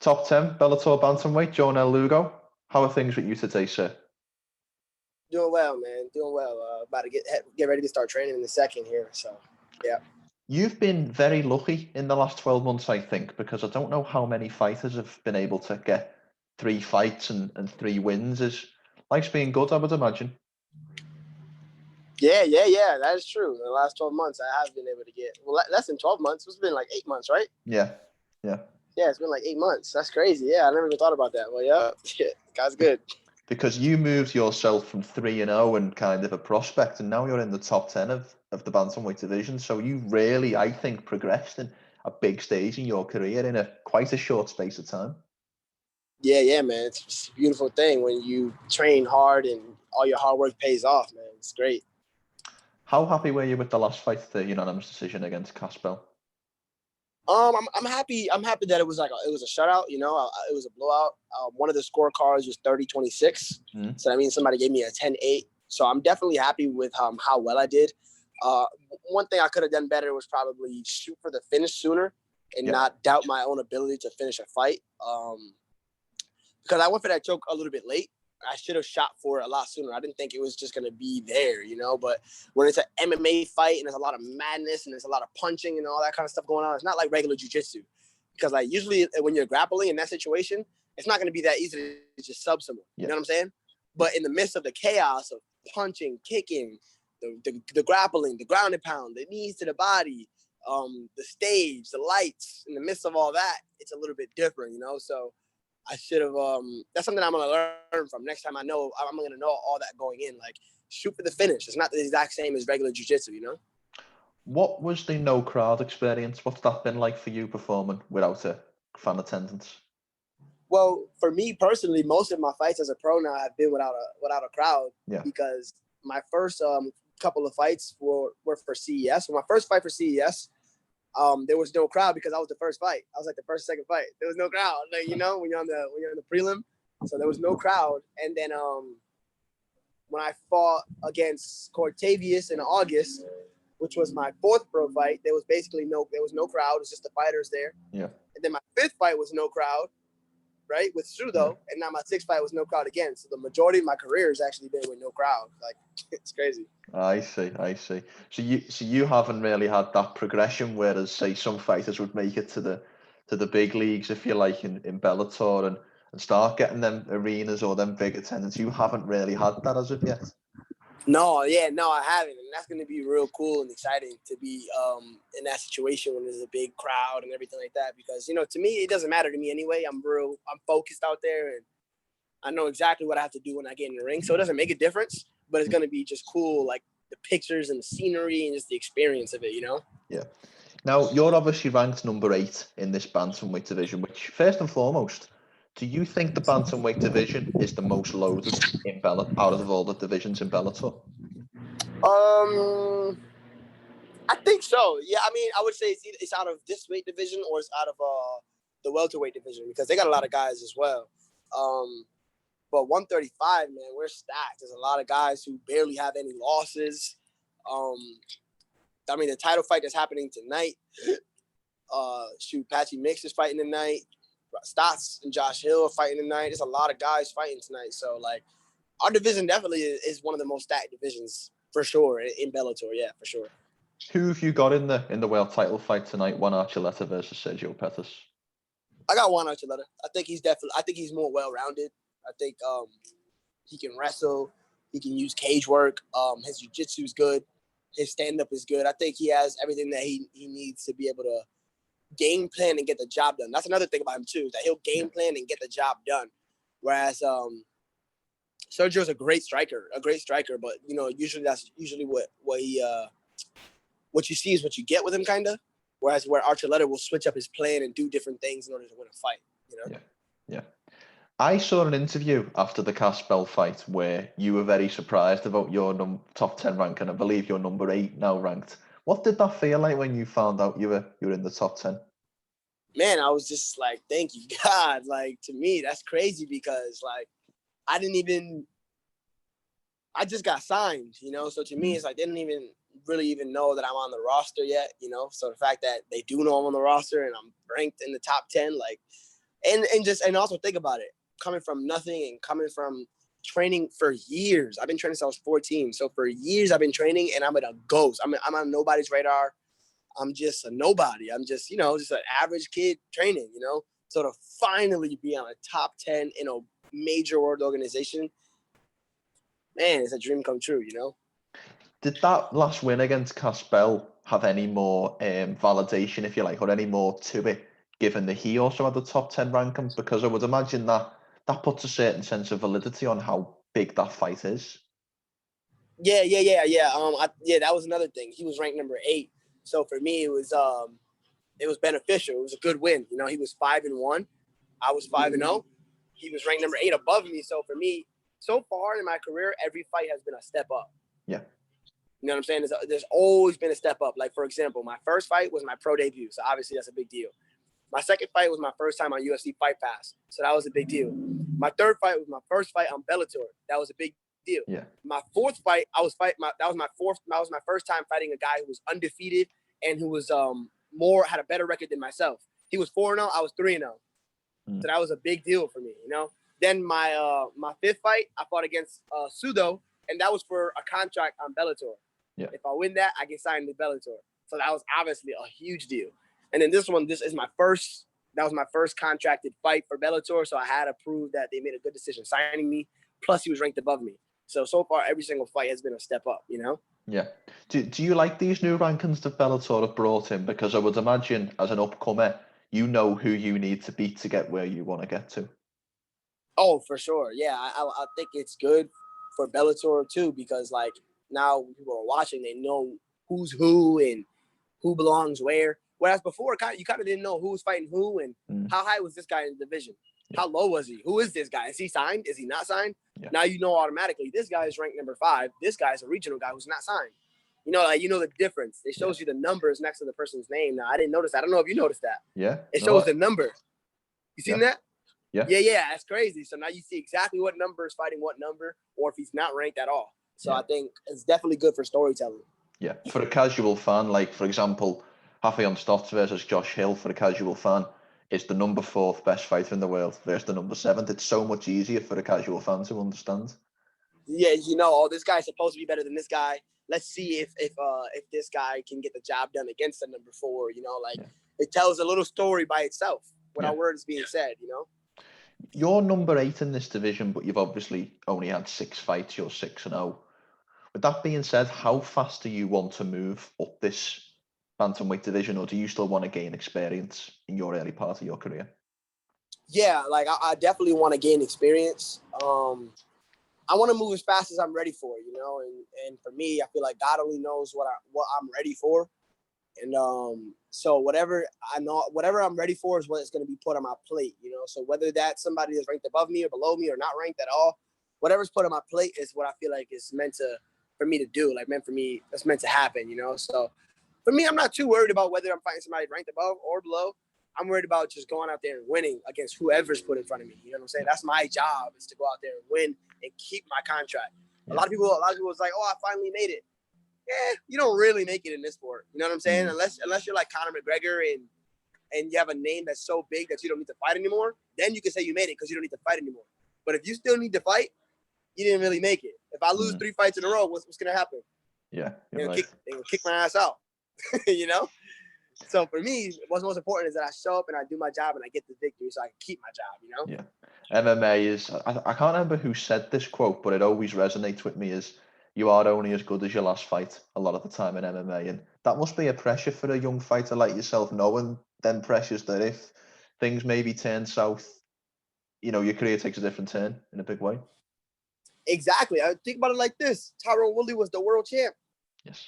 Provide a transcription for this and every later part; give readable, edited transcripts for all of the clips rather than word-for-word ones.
Top 10, Bellator bantamweight, Jornel Lugo. How are things with you today, sir? Doing well, man. Doing well. About to get ready to start training in a second here. So, yeah. You've been very lucky in the last 12 months, I think, because I don't know how many fighters have been able to get 3 fights and 3 wins. Life's been good, I would imagine. Yeah. That is true. In the last 12 months, I have been able to get, less than 12 months. It's been like 8 months, right? Yeah. Yeah, it's been like 8 months. That's crazy. Yeah, I never even thought about that. Well, yeah, God's good. Because you moved yourself from 3-0 and kind of a prospect, and now you're in the top 10 of the bantamweight division. So you really, I think, progressed in a big stage in your career in quite a short space of time. Yeah, man. It's a beautiful thing when you train hard and all your hard work pays off, man. It's great. How happy were you with the last fight, the unanimous decision against Caspel? I'm happy. I'm happy that it was a shutout. You know, it was a blowout. One of the scorecards was 30-26, so that means somebody gave me a 10-8. So I'm definitely happy with how well I did. One thing I could have done better was probably shoot for the finish sooner and not doubt my own ability to finish a fight. Because I went for that choke a little bit late. I should have shot for it a lot sooner. I didn't think it was just going to be there, you know, but when it's an MMA fight and there's a lot of madness and there's a lot of punching and all that kind of stuff going on, it's not like regular jiu-jitsu. Because like usually when you're grappling in that situation, it's not going to be that easy to just sub someone. You know what I'm saying? But in the midst of the chaos of punching, kicking, the grappling, the ground and pound, the knees to the body, the stage, the lights, in the midst of all that, it's a little bit different, you know? So I should have, that's something I'm going to learn from. Next time I'm going to know all that going in. Like, shoot for the finish. It's not the exact same as regular jiu-jitsu, you know? What was the no crowd experience? What's that been like for you performing without a fan attendance? Well, for me personally, most of my fights as a pro now have been without a crowd. Yeah. Because my first couple of fights were for CES. So my first fight for CES, there was no crowd because I was the first fight. I was like the second fight. There was no crowd, like, you know, when you're on the prelim. So there was no crowd. And then when I fought against Cortavius in August, which was my fourth pro fight, there was no crowd. It was just the fighters there. Yeah. And then my fifth fight was no crowd, right, with Sudo. And now my sixth fight was no crowd again. So the majority of my career has actually been with no crowd. Like, it's crazy. I see. So you haven't really had that progression, whereas say some fighters would make it to the big leagues, if you like, in Bellator and start getting them arenas or them big attendance. You haven't really had that as of yet. No, I haven't, and that's going to be real cool and exciting to be in that situation when there's a big crowd and everything like that. Because, you know, to me, it doesn't matter to me anyway. I'm focused out there, and I know exactly what I have to do when I get in the ring. So it doesn't make a difference, but it's going to be just cool, like the pictures and the scenery and just the experience of it, you know? Yeah. Now, you're obviously ranked number 8 in this bantamweight division, which, first and foremost, do you think the bantamweight division is the most loaded in Bellator out of all the divisions in Bellator? I think so. Yeah, I mean, I would say it's out of this weight division or it's out of the welterweight division because they got a lot of guys as well. But 135, man, we're stacked. There's a lot of guys who barely have any losses. I mean, the title fight that's happening tonight. Patchy Mix is fighting tonight. Stotts and Josh Hill are fighting tonight. There's a lot of guys fighting tonight. So, like, our division definitely is one of the most stacked divisions for sure in Bellator. Yeah, for sure. Who have you got in the world title fight tonight? Juan Archuleta versus Sergio Pettis. I got Juan Archuleta. I think he's more well-rounded. I think he can wrestle. He can use cage work. His jiu-jitsu is good. His stand-up is good. I think he has everything that he needs to be able to game plan and get the job done. That's another thing about him too, that he'll game plan and get the job done. Whereas Sergio's a great striker, but you know, that's usually what you see is what you get with him, kind of. Whereas where Archuleta will switch up his plan and do different things in order to win a fight, you know? Yeah. I saw an interview after the Caspel fight where you were very surprised about your top 10 rank, and I believe you're number 8 now ranked. What did that feel like when you found out you were in the top 10? Man, I was just like, thank you, God. Like, to me, that's crazy because, like, I just got signed, you know? So to me, it's like they didn't even really know that I'm on the roster yet, you know? So the fact that they do know I'm on the roster and I'm ranked in the top 10, like, And also think about it, coming from nothing and coming from training for years. I've been training since I was 14. So for years I've been training, and I'm a ghost. I'm on nobody's radar. I'm just a nobody. I'm just, just an average kid training, So to finally be on a top 10 in a major world organization, man, it's a dream come true, Did that last win against Caspel have any more validation, if you like, or any more to it, given that he also had the top 10 ranking? Because I would imagine that puts a certain sense of validity on how big that fight is. Yeah. That was another thing. He was ranked number 8. So for me, it was beneficial. It was a good win. He was 5-1. I was 5-0. He was ranked number 8 above me. So for me, so far in my career, every fight has been a step up. Yeah. You know what I'm saying? There's always been a step up. Like, for example, my first fight was my pro debut. So obviously that's a big deal. My second fight was my first time on UFC Fight Pass. So that was a big deal. My third fight was my first fight on Bellator. That was a big deal. Yeah. My fourth fight, that was my first time fighting a guy who was undefeated and who was had a better record than myself. He was 4-0, I was 3-0. So that was a big deal for me, Then my fifth fight, I fought against Sudo, and that was for a contract on Bellator. Yeah. If I win that, I get signed to Bellator. So that was obviously a huge deal. And then this is my first. That was my first contracted fight for Bellator, so I had to prove that they made a good decision signing me. Plus, he was ranked above me. So far, every single fight has been a step up, Yeah. Do you like these new rankings that Bellator have brought in? Because I would imagine, as an upcomer, you know who you need to beat to get where you want to get to. Oh, for sure. Yeah, I think it's good for Bellator too, because like now people are watching, they know who's who and who belongs where. Whereas before, you kind of didn't know who was fighting who and how high was this guy in the division? Yeah. How low was he? Who is this guy? Is he signed? Is he not signed? Yeah. Now you know automatically this guy is ranked number 5. This guy is a regional guy who's not signed. The difference. It shows you the numbers next to the person's name. Now, I didn't notice that. I don't know if you noticed that. Yeah. It shows the number. You seen that? Yeah. Yeah. That's crazy. So now you see exactly what number is fighting what number, or if he's not ranked at all. So I think it's definitely good for storytelling. Yeah. For a casual fan, like, for example, Rafael Stotts versus Josh Hill, for a casual fan, is the number 4th best fighter in the world versus the number 7th. It's so much easier for a casual fan to understand. Yeah, this guy's supposed to be better than this guy. Let's see if this guy can get the job done against the number 4. It tells a little story by itself without words being said. You're number 8 in this division, but you've obviously only had 6 fights. You're 6-0. With that being said, how fast do you want to move up this bantamweight division, or do you still want to gain experience in your early part of your career? Yeah, like I definitely want to gain experience. I want to move as fast as I'm ready for, and for me, I feel like God only knows what I'm ready for. And so whatever I'm ready for is what's going to be put on my plate, So whether that's somebody that's ranked above me or below me or not ranked at all, whatever's put on my plate is what I feel like is meant for me to do, that's meant to happen, So for me, I'm not too worried about whether I'm fighting somebody ranked above or below. I'm worried about just going out there and winning against whoever's put in front of me. You know what I'm saying? That's my job, is to go out there and win and keep my contract. Yeah. A lot of people was like, "Oh, I finally made it." Yeah, you don't really make it in this sport. You know what I'm saying? Unless you're like Conor McGregor and you have a name that's so big that you don't need to fight anymore, then you can say you made it because you don't need to fight anymore. But if you still need to fight, you didn't really make it. If I lose 3 fights in a row, what's going to happen? Yeah, they're going to kick my ass out. So for me, what's most important is that I show up and I do my job and I get the victory so I can keep my job, Yeah. MMA is, I can't remember who said this quote, but it always resonates with me, is you are only as good as your last fight a lot of the time in MMA. And that must be a pressure for a young fighter like yourself, knowing them pressures that if things maybe turn south, your career takes a different turn in a big way. Exactly. I think about it like this. Tyrone Woodley was the world champ. Yes.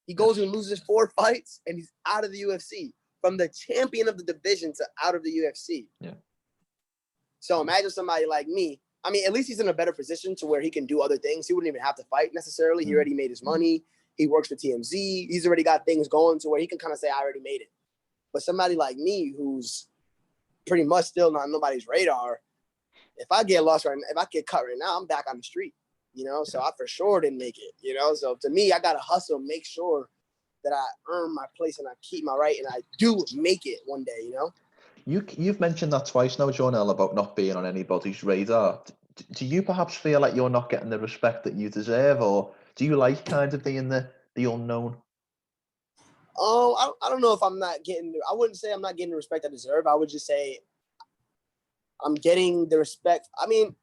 He goes and loses 4 fights, and he's out of the UFC. From the champion of the division to out of the UFC. Yeah. So imagine somebody like me. I mean, at least he's in a better position to where he can do other things. He wouldn't even have to fight necessarily. He already made his money. He works for TMZ. He's already got things going to where he can kind of say, I already made it. But somebody like me, who's pretty much still not on nobody's radar, if I get lost right now, if I get cut right now, I'm back on the street. So I for sure didn't make it, So to me, I got to hustle, make sure that I earn my place and I keep my right and I do make it one day, You've mentioned that twice now, Jornel, about not being on anybody's radar. Do you perhaps feel like you're not getting the respect that you deserve, or do you like kind of being the unknown? I don't know if I'm not getting. I wouldn't say I'm not getting the respect I deserve. I would just say I'm getting the respect. I mean,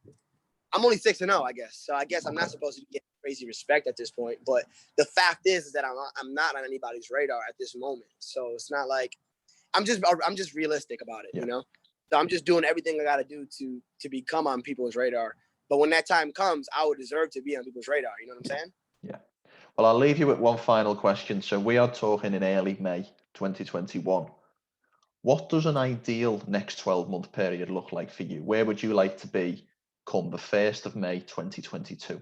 I'm only 6-0, I guess. So I guess I'm not supposed to get crazy respect at this point. But the fact is that I'm not on anybody's radar at this moment. So it's not like I'm just realistic about it, you know. So I'm just doing everything I got to do to become on people's radar. But when that time comes, I would deserve to be on people's radar. You know what I'm saying? Yeah. Well, I'll leave you with one final question. So we are talking in early May 2021. What does an ideal next 12-month period look like for you? Where would you like to be come the 1st of May 2022?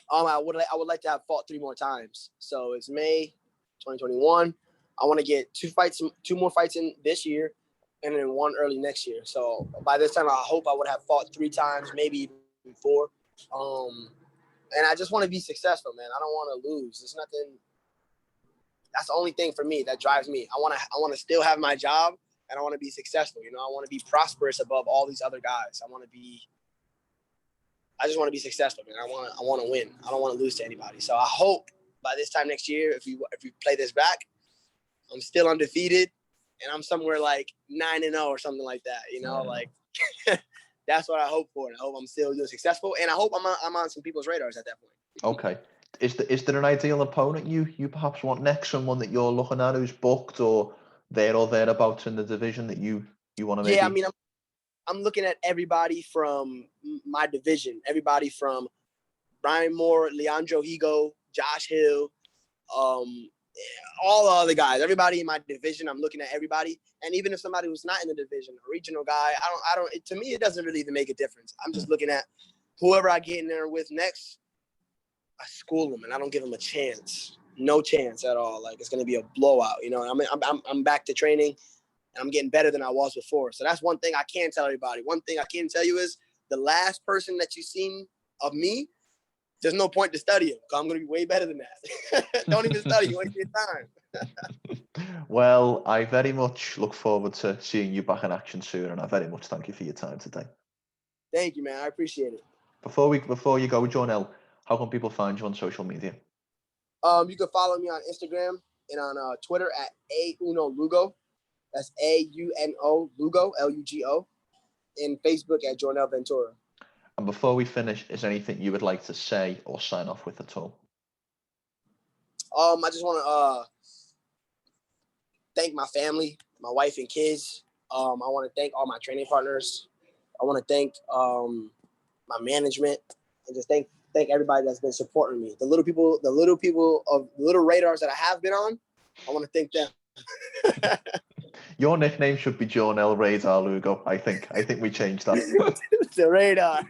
I would like to have fought 3 more times. So it's May 2021. I want to get 2 more fights in this year, and then 1 early next year. So by this time, I hope I would have fought 3 times, maybe even 4. And I just want to be successful, man. I don't want to lose. There's nothing. That's the only thing for me that drives me. I want to still have my job, and I want to be successful. You know, I want to be prosperous above all these other guys. I just want to be successful, man. I want to win. I don't want to lose to anybody. So I hope by this time next year, if you play this back, I'm still undefeated, and I'm somewhere like 9-0 or something like that. You know, like that's what I hope for. And I hope I'm still doing successful, and I hope I'm on some people's radars at that point. Okay. Is there an ideal opponent you perhaps want next? Someone that you're looking at who's booked or there or thereabouts in the division that you want to maybe? Yeah, I mean, I'm looking at everybody from my division. Everybody from Brian Moore, Leandro Higo, Josh Hill, all the other guys. Everybody in my division, I'm looking at everybody. And even if somebody who's not in the division, a regional guy, to me, it doesn't really even make a difference. I'm just looking at whoever I get in there with next. I school them and I don't give them a chance. No chance at all. Like it's going to be a blowout, you know. I'm back to training and I'm getting better than I was before. So that's one thing I can tell everybody. One thing I can tell you is the last person that you've seen of me, there's no point to study him because I'm going to be way better than that. Don't even study. You waste your time. Well, I very much look forward to seeing you back in action soon, and I very much thank you for your time today. Thank you, man. I appreciate it. Before you go, Jornel, how can people find you on social media? You can follow me on Instagram and on Twitter at @UnoLugo. That's AUNO Lugo, Lugo. And Facebook at Jornel Ventura. And before we finish, is there anything you would like to say or sign off with at all? I just want to thank my family, my wife and kids. I want to thank all my training partners. I want to thank my management and just thank everybody that's been supporting me. The little radars that I have been on, I want to thank them. Your nickname should be Jornel Radar Lugo. I think we changed that. The radar.